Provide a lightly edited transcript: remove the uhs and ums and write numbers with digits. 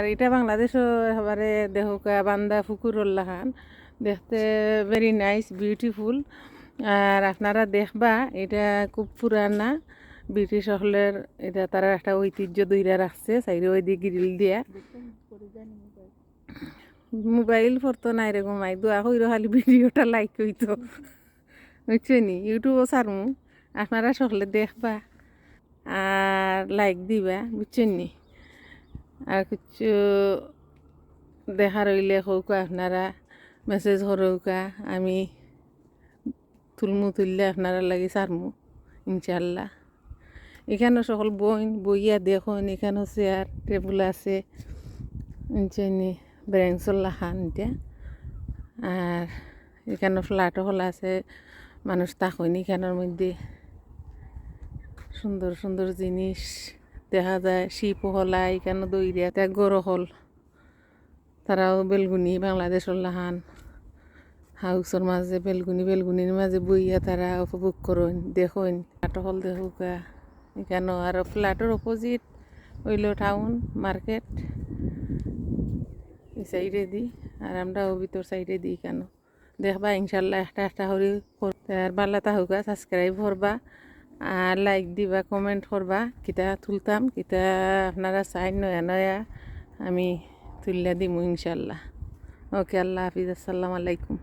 আর এটা বাংলাদেশও এবারে দেহকা বান্দা ফুকুরুল্লাহ খান দেখতে ভেরি নাইস বিউটিফুল। আর আপনারা দেখবা এটা খুব পুরানা ব্রিটিশ হলের, এটা তারা একটা ঐতিহ্য দইরা রাখছে সাইডে ওই দিয়ে গ্রিল দিয়া। মোবাইল পড়তো না এরকম আই দোয়া হইল খালি ভিডিওটা লাইক হইতো বুঝছো নি, ইউটিউবও সারমু, আপনারা সকলে দেখবা আর লাইক দিবা বুঝছেন নি। আর কিছু দেখা রইলে হোক আপনারা মেসেজ হরৌকা, আমি তুললে আপনারা লাগি সারমু ইনশাল্লাহ। এখানেও সকল বইয়া দেখুন, এখানেও চেয়ার টেবুল আছে বুঝছেনি, ব্রেঞ্চল্লা খান এটা। আর এখানে ফ্ল্যাটও খোলা আছে, মানুষ থাকেন এখানের মধ্যে। সুন্দর সুন্দর জিনিস দেখা যায়, শিপও হলা এখানে দইরিয়া গরো হল, তারাও বেলগুনি বাংলাদেশের লাহান হাউসের মাঝে বেলগুনির মাঝে বইয়া তারা উপভোগ করেন দেখুন। ফ্ল্যাট হল দেখুকা এখানেও। আর ফ্ল্যাটের অপোজিট হইল টাউন মার্কেট এই সাইডে দিই, আর আমরা ও ভিতর সাইডে দিই কেন দেখবা ইনশাল্লাহ। একটা হরি আর বাল্লাতা হোকা, সাবস্ক্রাইব করবা আর লাইক দিবা, কমেন্ট করবা কিতা তুলতাম, কিতা আপনারা চাই নয়া নয়া আমি তুললা দিমু ইনশাল্লাহ। ওকে, আল্লাহ হাফিজ, আসসালামু আলাইকুম।